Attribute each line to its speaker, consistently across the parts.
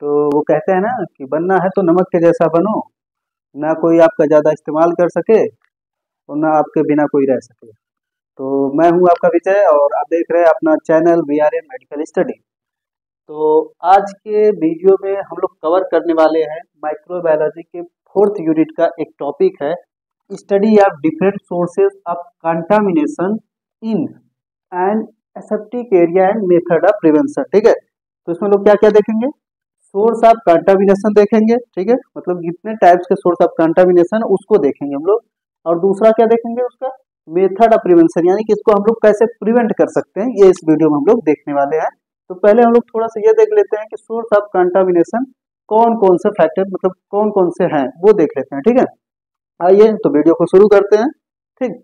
Speaker 1: तो वो कहते हैं ना कि बनना है तो नमक के जैसा बनो, ना कोई आपका ज़्यादा इस्तेमाल कर सके और ना आपके बिना कोई रह सके। तो मैं हूँ आपका विजय और आप देख रहे हैं अपना चैनल VRN मेडिकल स्टडी। तो आज के वीडियो में हम लोग कवर करने वाले हैं माइक्रोबायोलॉजी के फोर्थ यूनिट का एक टॉपिक है, study of different sources of contamination in and aseptic area and method of prevention. ठीक है, तो इसमें लोग क्या क्या देखेंगे, सोर्स ऑफ कंटामिनेशन देखेंगे। ठीक है, मतलब जितने टाइप्स के सोर्स ऑफ कंटामिनेशन उसको देखेंगे हम लोग। और दूसरा क्या देखेंगे, उसका मेथड ऑफ प्रिवेंशन, यानी कि इसको हम लोग कैसे प्रिवेंट कर सकते हैं, ये इस वीडियो में हम लोग देखने वाले हैं। तो पहले हम लोग थोड़ा सा ये देख लेते हैं कि सोर्स ऑफ कंटामिनेशन कौन कौन से फैक्टर, मतलब कौन कौन से हैं वो देख लेते हैं। ठीक है, आइए तो वीडियो को शुरू करते हैं। ठीक,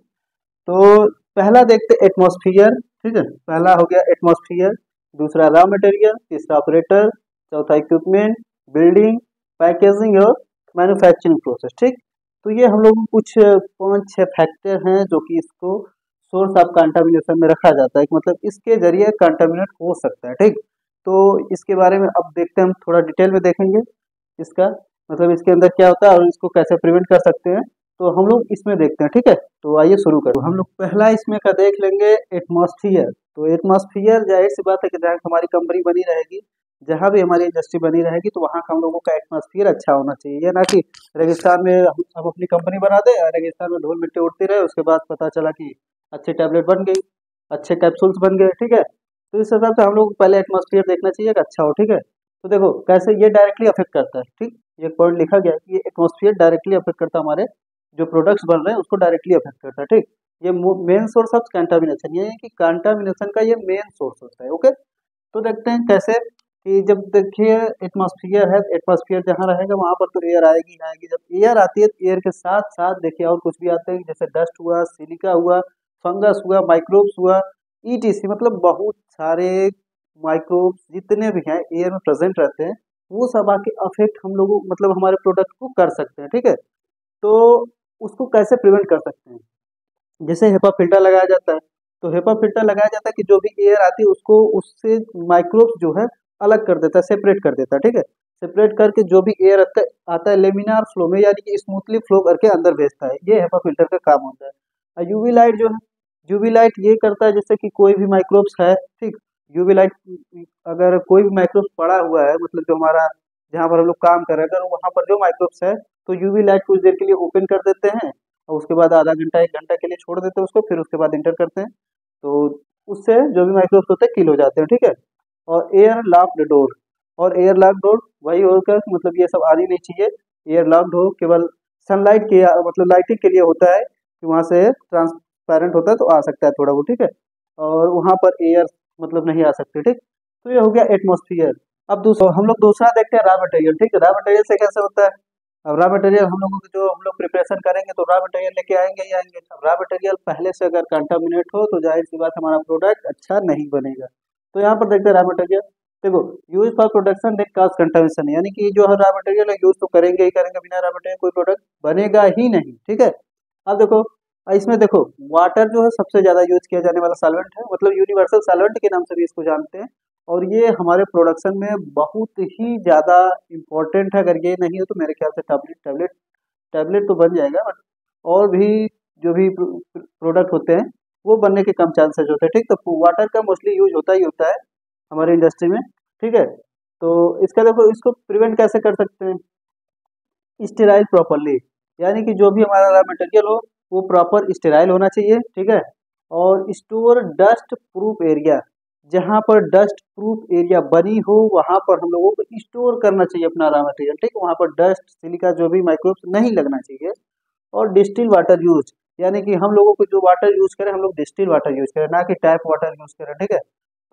Speaker 1: तो पहला देखते हैं एटमॉस्फेयर। ठीक है, पहला हो गया एटमॉस्फेयर, दूसरा रॉ मटेरियल, तीसरा ऑपरेटर, चौथा इक्विपमेंट, बिल्डिंग, पैकेजिंग और मैन्युफैक्चरिंग प्रोसेस। ठीक, तो ये हम लोग कुछ 5-6 फैक्टर हैं जो कि इसको सोर्स ऑफ कंटामिनेशन में रखा जाता है, कि मतलब इसके जरिए कंटामिनेट हो सकता है। ठीक, तो इसके बारे में अब देखते हैं, हम थोड़ा डिटेल में देखेंगे इसका, मतलब इसके अंदर क्या होता है और इसको कैसे प्रिवेंट कर सकते हैं, तो हम लोग इसमें देखते हैं। ठीक है, तो आइए शुरू करें। तो हम लोग पहला इसमें का देख लेंगे एटमॉस्फेयर। तो एटमॉस्फेयर जाहिर सी बात है कि जहाँ हमारी कंपनी बनी रहेगी, जहाँ भी हमारी इंडस्ट्री बनी रहेगी, तो वहाँ का हम लोगों का एटमॉस्फेयर अच्छा होना चाहिए। ये ना कि रेगिस्तान में हम अपनी कंपनी बना दें और रेगिस्तान में धूल मिट्टी उड़ती रहे, उसके बाद पता चला कि अच्छी टैबलेट बन गई, अच्छे कैप्सूल्स बन गए। ठीक है, तो इस हिसाब से हम लोग पहले एटमॉस्फेयर देखना चाहिए कि अच्छा हो। ठीक है, तो देखो कैसे ये डायरेक्टली अफेक्ट करता है। ठीक, ये पॉइंट लिखा गया है कि ये एटमॉस्फेयर डायरेक्टली अफेक्ट करता है, हमारे जो प्रोडक्ट्स बन रहे हैं उसको डायरेक्टली अफेक्ट करता है। ठीक, ये मेन सोर्स ऑफ कंटामिनेशन, ये है कि कंटामिनेशन का ये मेन सोर्स होता है। ओके, तो देखते हैं कैसे, कि जब देखिए एटमॉस्फेयर है, एटमॉस्फेयर जहाँ रहेगा वहाँ पर तो एयर आएगी ही आएगी। जब एयर आती है तो एयर के साथ साथ देखिए और कुछ भी आते हैं, जैसे डस्ट हुआ, सिलिका हुआ, फंगस हुआ, माइक्रोब्स हुआ, ETC, मतलब बहुत सारे माइक्रोब्स जितने भी हैं एयर में प्रेजेंट रहते हैं, वो सब आके अफेक्ट हम लोगों, मतलब हमारे प्रोडक्ट को कर सकते हैं। ठीक है, तो उसको कैसे प्रिवेंट कर सकते हैं, जैसे हेपा फिल्टर लगाया जाता है। तो हेपा फिल्टर लगाया जाता है कि जो भी एयर आती है उसको, उससे माइक्रोब्स जो है अलग कर देता है, सेपरेट कर देता है। ठीक है, सेपरेट करके जो भी एयर आता है लेमिनार फ्लो में, यानी कि स्मूथली फ्लो करके अंदर भेजता है। ये हेपा फिल्टर का काम होता है। और यूवी लाइट जो है, यूवी लाइट ये करता है जैसे कि कोई भी माइक्रोब्स है, ठीक, यूवी लाइट, अगर कोई भी माइक्रोब्स पड़ा हुआ है, मतलब जो हमारा जहाँ पर हम लोग काम कर रहे हैं, अगर वहाँ पर जो माइक्रोब्स है, तो यूवी लाइट कुछ देर के लिए ओपन कर देते हैं और उसके बाद आधा घंटा 1 घंटा के लिए छोड़ देते हैं उसको, फिर उसके बाद इंटर करते हैं। तो उससे जो भी माइक्रोब्स होते हैं किल हो जाते हैं। ठीक है, और एयर लॉक्ड डोर, और एयर लॉक्ड डोर वही होकर, मतलब ये सब आनी नहीं चाहिए। एयर लॉक्ड डोर केवल सनलाइट के, मतलब लाइटिंग के लिए होता है, कि वहाँ से ट्रांसपेरेंट होता है तो आ सकता है थोड़ा वो। ठीक है, और वहाँ पर एयर मतलब नहीं आ सकते। ठीक, तो ये हो गया एटमॉस्फेयर। अब दूसरा हम लोग दूसरा देखते हैं रॉ मटेरियल। ठीक है, रॉ मटेरियल से कैसे होता है, अब रॉ मटेरियल हम लोगों को जो हम लोग प्रिपरेशन करेंगे तो रॉ मटेरियल लेके आएंगे ही आएंगे। अब रॉ मटेरियल पहले से अगर कंटामिनेट हो तो जाहिर सी बात हमारा प्रोडक्ट अच्छा नहीं बनेगा। तो यहाँ पर देखते हैं रॉ मटेरियल। देखो, use for production that cause contamination, यानी कि जो रॉ मटेरियल है यूज तो करेंगे ही करेंगे, बिना रॉ मटेरियल कोई प्रोडक्ट बनेगा ही नहीं। ठीक है, अब देखो इसमें देखो वाटर जो है सबसे ज्यादा यूज किया जाने वाला सॉल्वेंट है, मतलब यूनिवर्सल सॉल्वेंट के नाम से भी इसको जानते हैं। और ये हमारे प्रोडक्शन में बहुत ही ज़्यादा इम्पोर्टेंट है। अगर ये नहीं हो तो मेरे ख्याल से टैबलेट टैबलेट टैबलेट तो बन जाएगा, बट और भी जो भी प्रोडक्ट होते हैं वो बनने के कम चांसेस होते हैं। ठीक, तो वाटर का मोस्टली यूज होता ही होता है हमारी इंडस्ट्री में। ठीक है, तो इसका देखो, इसको प्रिवेंट कैसे कर सकते हैं, स्टेराइल प्रॉपरली, यानी कि जो भी हमारा रॉ मटेरियल हो वो प्रॉपर स्टेराइल होना चाहिए। ठीक है, और स्टोर डस्ट प्रूफ एरिया, जहाँ पर डस्ट प्रूफ एरिया बनी हो वहाँ पर हम लोगों को स्टोर करना चाहिए अपना रॉ मटेरियल। ठीक है, वहाँ पर डस्ट, सिलिका, जो भी माइक्रोब्स नहीं लगना चाहिए। और डिस्टिल वाटर यूज, यानी कि हम लोगों को जो वाटर यूज करें हम लोग डिस्टिल वाटर यूज करें, ना कि टैप वाटर यूज करें। ठीक है,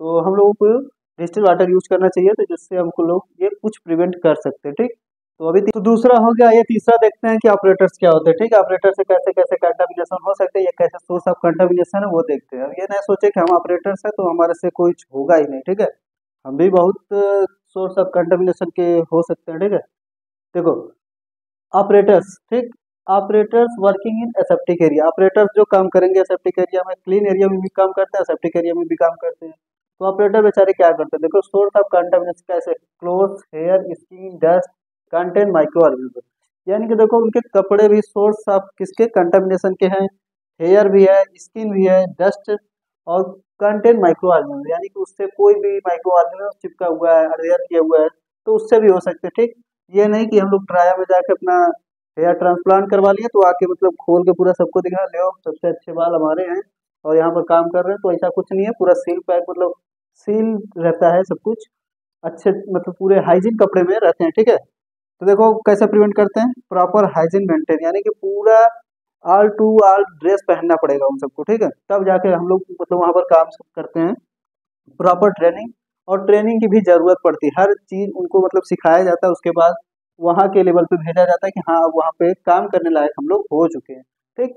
Speaker 1: तो हम लोगों को डिस्टिल वाटर यूज करना चाहिए, तो जिससे हमको लोग ये कुछ प्रिवेंट कर सकते हैं। ठीक, तो अभी तो दूसरा हो गया, ये तीसरा देखते हैं कि ऑपरेटर्स क्या होते हैं। ठीक है, ऑपरेटर से कैसे कैसे कंटामिनेशन हो सकते हैं, ये कैसे सोर्स ऑफ कंटामिनेशन है वो देखते हैं। अब ये नहीं सोचे कि हम ऑपरेटर्स हैं तो हमारे से कुछ होगा ही नहीं। ठीक है, हम भी बहुत सोर्स ऑफ कंटामिनेशन के हो सकते हैं। ठीक है, देखो ऑपरेटर्स, ठीक, operators working in aseptic area, operators जो काम करेंगे एसेप्टिक एरिया में, क्लीन एरिया में भी काम करते हैं, एसेप्टिक एरिया में भी काम करते हैं। तो ऑपरेटर बेचारे क्या करते हैं, देखो सोर्स ऑफ कंटामिनेशन कैसे, cloth, hair, skin, dust, contain microorganism. यानी कि देखो उनके कपड़े भी सोर्स ऑफ किसके, कंटामिनेशन के हैं, हेयर भी है, स्किन भी है, डस्ट और कंटेन माइक्रो ऑर्गेनिज्म, यानी कि उससे कोई भी माइक्रो ऑर्गेनिज्म चिपका हुआ है, अडेयर किया हुआ है, तो उससे भी हो सकते हैं। ठीक, ये नहीं कि हम लोग ट्राया में जाके अपना हेयर ट्रांसप्लांट करवा लिए तो आके मतलब खोल के पूरा सबको दिखा ले सबसे अच्छे बाल हमारे हैं और यहाँ पर काम कर रहे हैं, तो ऐसा कुछ नहीं है। पूरा सील पैक मतलब सील रहता है सब कुछ, अच्छे मतलब पूरे हाइजीन कपड़े में रहते हैं। ठीक है, तो देखो कैसे प्रिवेंट करते हैं, प्रॉपर हाइजीन मेंटेन, यानी कि पूरा ऑल टू ऑल ड्रेस पहनना पड़ेगा उन सबको। ठीक है, तब जाके हम लोग मतलब वहाँ पर काम करते हैं। प्रॉपर ट्रेनिंग, और ट्रेनिंग की भी ज़रूरत पड़ती है, हर चीज़ उनको मतलब सिखाया जाता है, उसके बाद वहाँ के लेवल पे भेजा जाता है कि हाँ अब वहाँ पे काम करने लायक हम लोग हो चुके हैं। ठीक,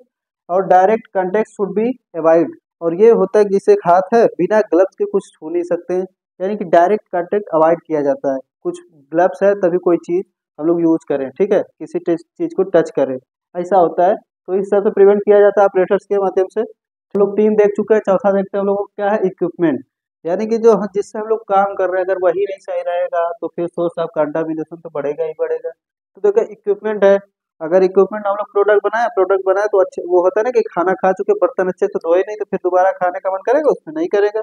Speaker 1: और direct contact should be avoid, और ये होता है कि जिससे एक हाथ है बिना ग्लव्स के कुछ छू नहीं सकते हैं, यानी कि डायरेक्ट कांटेक्ट अवॉइड किया जाता है। कुछ ग्लव्स है तभी कोई चीज़ हम लोग यूज करें, ठीक है, किसी चीज़ को टच करें, ऐसा होता है। तो इस तरह से प्रिवेंट किया जाता है ऑपरेटर्स के माध्यम से। हम लोग 3 देख चुके हैं, चौथा देखते हैं हम लोग क्या है, इक्विपमेंट, यानी कि जो जिससे हम लोग काम कर रहे हैं अगर वही नहीं सही रहेगा तो फिर सोर्स ऑफ कंटामिनेशन तो बढ़ेगा ही बढ़ेगा। तो देखो इक्विपमेंट है, अगर इक्विपमेंट हम लोग प्रोडक्ट बनाए तो अच्छे, वो होता है ना कि खाना खा चुके बर्तन अच्छे से धोए नहीं तो फिर दोबारा खाने का मन करेगा उसमें, नहीं करेगा।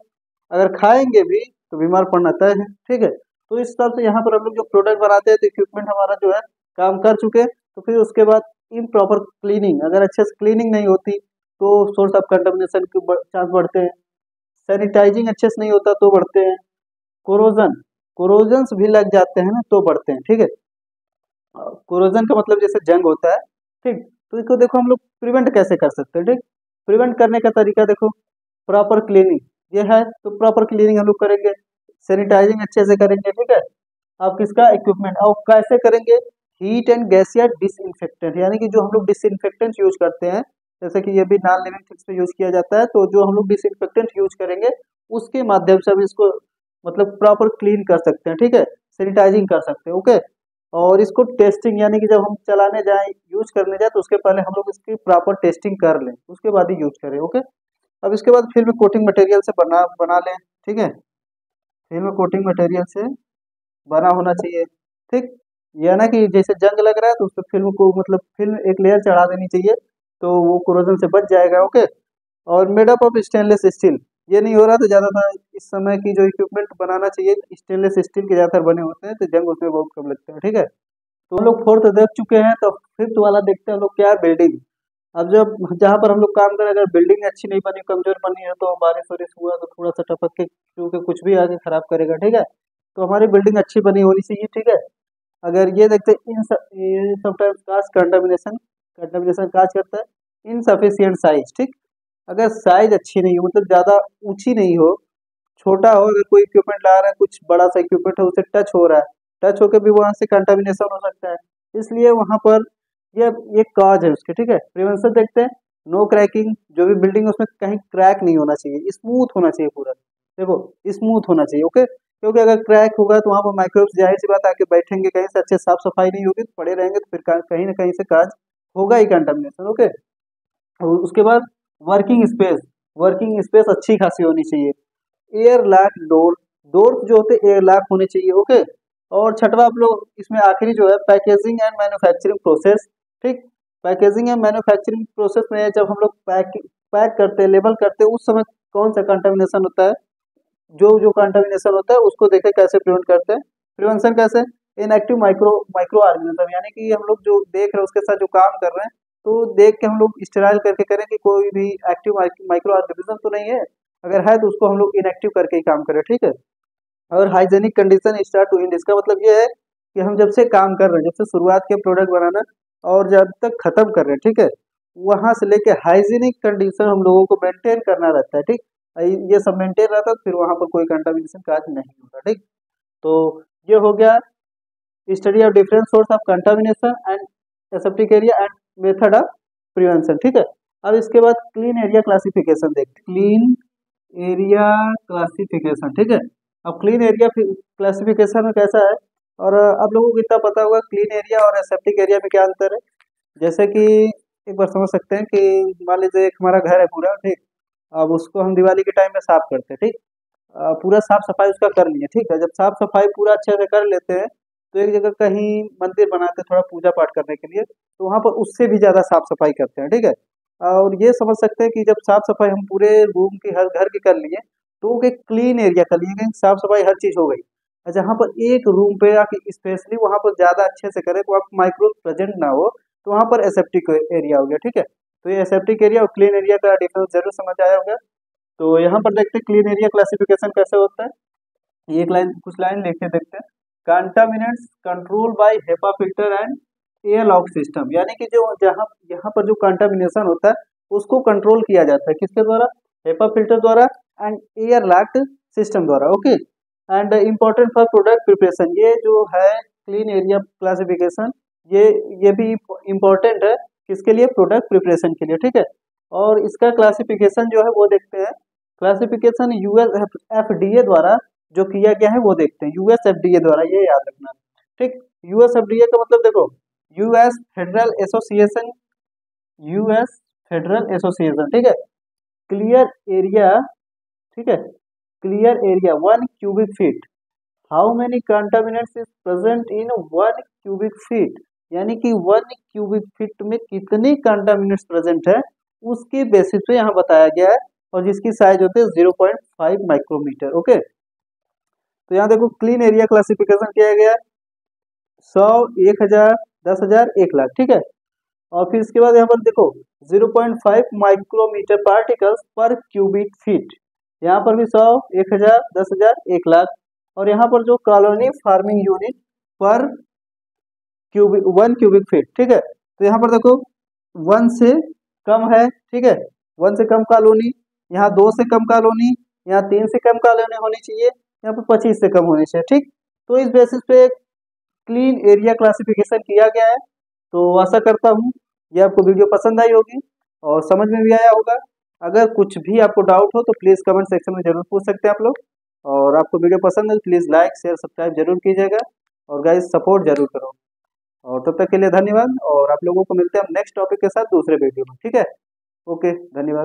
Speaker 1: अगर खाएंगे भी तो बीमार पड़ना तय है। ठीक है, तो इस हिसाब से यहाँ पर हम लोग जो प्रोडक्ट बनाते हैं तो इक्विपमेंट हमारा जो है काम कर चुके हैं, तो फिर उसके बाद इन प्रॉपर क्लीनिंग, अगर अच्छे से क्लीनिंग नहीं होती तो सोर्स ऑफ कंटामिनेशन के चांस बढ़ते हैं। सैनिटाइजिंग अच्छे से नहीं होता तो बढ़ते हैं। कोरोजन, कोरोजन्स भी लग जाते हैं ना तो बढ़ते हैं। ठीक है, कोरोजन का मतलब जैसे जंग होता है। ठीक, तो इसको देखो हम लोग प्रिवेंट कैसे कर सकते हैं। ठीक, प्रिवेंट करने का तरीका देखो, प्रॉपर क्लीनिंग, ये है तो प्रॉपर क्लीनिंग हम लोग करेंगे, सैनिटाइजिंग अच्छे से करेंगे। ठीक है, अब किसका, इक्विपमेंट, और कैसे करेंगे, हीट एंड गैस या डिसइंफेक्टेंट, यानी कि जो हम लोग डिसइंफेक्टेंट यूज करते हैं, जैसे कि ये भी नॉन लिविंग थिंग्स पे यूज किया जाता है, तो जो हम लोग डिसइंफेक्टेंट यूज करेंगे उसके माध्यम से हम इसको मतलब प्रॉपर क्लीन कर सकते हैं। ठीक है, सैनिटाइजिंग कर सकते हैं। ओके, और इसको टेस्टिंग, यानी कि जब हम चलाने जाएं यूज करने जाए तो उसके पहले हम लोग इसकी प्रॉपर टेस्टिंग कर लें, उसके बाद ही यूज करें। ओके, अब इसके बाद फिल्म कोटिंग मटेरियल से बना बना लें। ठीक है, फिल्म कोटिंग मटेरियल से बना होना चाहिए। ठीक, यह ना कि जैसे जंग लग रहा है तो उस पर फिल्म को मतलब फिल्म एक लेयर चढ़ा देनी चाहिए तो वो कोरोजन से बच जाएगा। ओके, और made up of stainless steel, ये नहीं हो रहा तो ज़्यादातर इस समय की जो इक्विपमेंट बनाना चाहिए स्टेनलेस स्टील के ज़्यादातर बने होते हैं, तो जंग उसमें बहुत कम लगता है। ठीक है, तो हम लोग फोर्थ देख चुके हैं, तो फिफ्थ वाला देखते हैं हम लोग क्या है, बिल्डिंग। अब जब जहाँ पर हम लोग काम करें अगर बिल्डिंग अच्छी नहीं बनी, कमजोर बनी है, तो बारिश वारिश हुआ तो थोड़ा सा टपक के क्योंकि कुछ भी आगे खराब करेगा। ठीक है, तो हमारी बिल्डिंग अच्छी बनी होनी चाहिए। ठीक है, अगर ये देखते हैं ये समटाइम्स कास्ट कंटामिनेशन, कंटामिनेशन काज करता है इनसफिशियंट साइज। ठीक, अगर साइज अच्छी नहीं हो मतलब ज़्यादा ऊंची नहीं हो, छोटा हो, अगर कोई इक्विपमेंट ला रहा है कुछ बड़ा सा इक्विपमेंट है उसे टच हो रहा है, टच होकर भी वहां से कंटामिनेशन हो सकता है, इसलिए वहां पर ये काज है उसके। ठीक है, प्रिवेंशन देखते हैं, नो क्रैकिंग, जो भी बिल्डिंग है उसमें कहीं क्रैक नहीं होना चाहिए, स्मूथ होना चाहिए पूरा। देखो स्मूथ होना चाहिए। ओके, क्योंकि अगर क्रैक होगा तो वहाँ पर माइक्रोब्स जाहिर सी बात आके बैठेंगे, कहीं से अच्छे साफ सफाई नहीं होगी तो पड़े रहेंगे तो फिर कहीं ना कहीं से काज होगा ही कंटामिनेशन। ओके, और उसके बाद वर्किंग स्पेस, वर्किंग स्पेस अच्छी खासी होनी चाहिए। एयर लॉक डोर, डोर जो होते हैं एयर लॉक होने चाहिए। ओके, और छठवा आप लोग इसमें आखिरी जो है पैकेजिंग एंड मैन्युफैक्चरिंग प्रोसेस। ठीक, पैकेजिंग एंड मैन्युफैक्चरिंग प्रोसेस में जब हम लोग पैक करते हैं, लेबल करते हैं, उस समय कौन सा कंटामिनेशन होता है, जो जो कंटामिनेशन होता है उसको देखें कैसे प्रिवेंट करते हैं। प्रिवेंशन कैसे, इनएक्टिव माइक्रो माइक्रो ऑर्गेनिज्म, यानी कि हम लोग जो देख रहे हैं उसके साथ जो काम कर रहे हैं तो देख के हम लोग स्टेराइल करके करें कि कोई भी एक्टिव माइक्रो ऑर्गेनिज्म तो नहीं है, अगर है तो उसको हम लोग इनएक्टिव करके ही काम करें। ठीक है, और hygienic condition start to end, इसका मतलब ये है कि हम जब से काम कर रहे हैं, जब से शुरुआत के प्रोडक्ट बनाना और जब तक खत्म कर रहे हैं, ठीक है, वहां से लेके हाइजीनिक कंडीशन हम लोगों को मेंटेन करना रहता है। ठीक, ये सब मेंटेन रहता है तो फिर वहां पर कोई कंटामिनेशन काज नहीं होता। ठीक, तो ये हो गया study of different source of contamination and aseptic area and method of prevention. ठीक है, अब इसके बाद क्लीन एरिया क्लासिफिकेशन देखते हैं, क्लीन एरिया क्लासिफिकेशन। ठीक है, अब क्लीन एरिया क्लासिफिकेशन में कैसा है, और आप लोगों को इतना पता होगा क्लीन एरिया और एसेप्टिक एरिया में क्या अंतर है। जैसे कि एक बार समझ सकते हैं कि मान लीजिए एक हमारा घर है पूरा। ठीक, अब उसको हम दिवाली के टाइम में साफ करते हैं। ठीक, पूरा साफ सफाई उसका कर लिए, ठीक है। जब साफ सफाई पूरा अच्छे से कर लेते हैं तो एक जगह कहीं मंदिर बनाते हैं थोड़ा पूजा पाठ करने के लिए, तो वहाँ पर उससे भी ज़्यादा साफ सफाई करते हैं, ठीक है। और ये समझ सकते हैं कि जब साफ सफाई हम पूरे रूम की हर घर की कर लिए तो वो एक क्लीन एरिया कर लिए, कहीं साफ सफाई हर चीज़ हो गई। और जहाँ पर एक रूम पे आके स्पेशली वहाँ पर ज़्यादा अच्छे से करें तो आप माइक्रो प्रेजेंट ना हो, तो वहाँ पर एसेप्टिक एरिया हो गया, ठीक है। तो ये एसेप्टिक एरिया और क्लीन एरिया का डिफरेंस जरूर समझ आया होगा। तो यहाँ पर देखते हैं क्लीन एरिया क्लासिफिकेशन कैसे होता है। ये एक लाइन कुछ लाइन लिखे देखते हैं। Contaminants control by HEPA filter and air lock system, यानी कि जो जहाँ यहाँ पर जो कंटामिनेशन होता है उसको कंट्रोल किया जाता है किसके द्वारा, हेपा फिल्टर द्वारा एंड एयर लॉक सिस्टम द्वारा, okay. And important for product preparation, ये जो है क्लीन एरिया क्लासिफिकेशन, ये भी इम्पोर्टेंट है किसके लिए, प्रोडक्ट प्रिपरेशन के लिए, ठीक है। और इसका क्लासिफिकेशन जो है वो देखते हैं। क्लासिफिकेशन यूएसएफडीए द्वारा जो किया गया है वो देखते हैं, यूएसएफडीए द्वारा, ये याद रखना, ठीक। यूएसएफडीए का मतलब देखो, US federal association, US federal association, ठीक है। क्लियर एरिया, ठीक है, clear area 1 cubic feet, how many contaminants is present in 1 cubic feet, यानी कि 1 क्यूबिक फीट में कितने कंटामिनेंट्स प्रेजेंट है उसके बेसिस पे यहाँ बताया गया है, और जिसकी साइज होती है 0.5 माइक्रोमीटर, ओके। तो यहाँ देखो क्लीन एरिया क्लासिफिकेशन किया गया है 100, 1000, 10,000, 1 लाख, ठीक है। और फिर इसके बाद यहाँ पर देखो 0.5 माइक्रोमीटर पार्टिकल्स पर क्यूबिक फीट, यहाँ पर भी 100, 1000, 10,000, 1 लाख। और यहाँ पर जो कॉलोनी फार्मिंग यूनिट पर 1 क्यूबिक फीट, ठीक है। तो यहाँ पर देखो 1 से कम है, ठीक है, 1 से कम कॉलोनी, यहाँ 2 से कम कॉलोनी, यहाँ 3 से कम कॉलोनी होनी चाहिए, यहाँ पर 25 से कम होनी चाहिए, ठीक। तो इस बेसिस पे क्लीन एरिया क्लासिफिकेशन किया गया है। तो आशा करता हूँ ये आपको वीडियो पसंद आई होगी और समझ में भी आया होगा। अगर कुछ भी आपको डाउट हो तो प्लीज़ कमेंट सेक्शन में जरूर पूछ सकते हैं आप लोग। और आपको वीडियो पसंद है तो प्लीज़ लाइक शेयर सब्सक्राइब जरूर कीजिएगा, और गाइस सपोर्ट जरूर करो। और तब तक के लिए धन्यवाद, और आप लोगों को मिलते हैं हम नेक्स्ट टॉपिक के साथ दूसरे वीडियो में, ठीक है। ओके, धन्यवाद।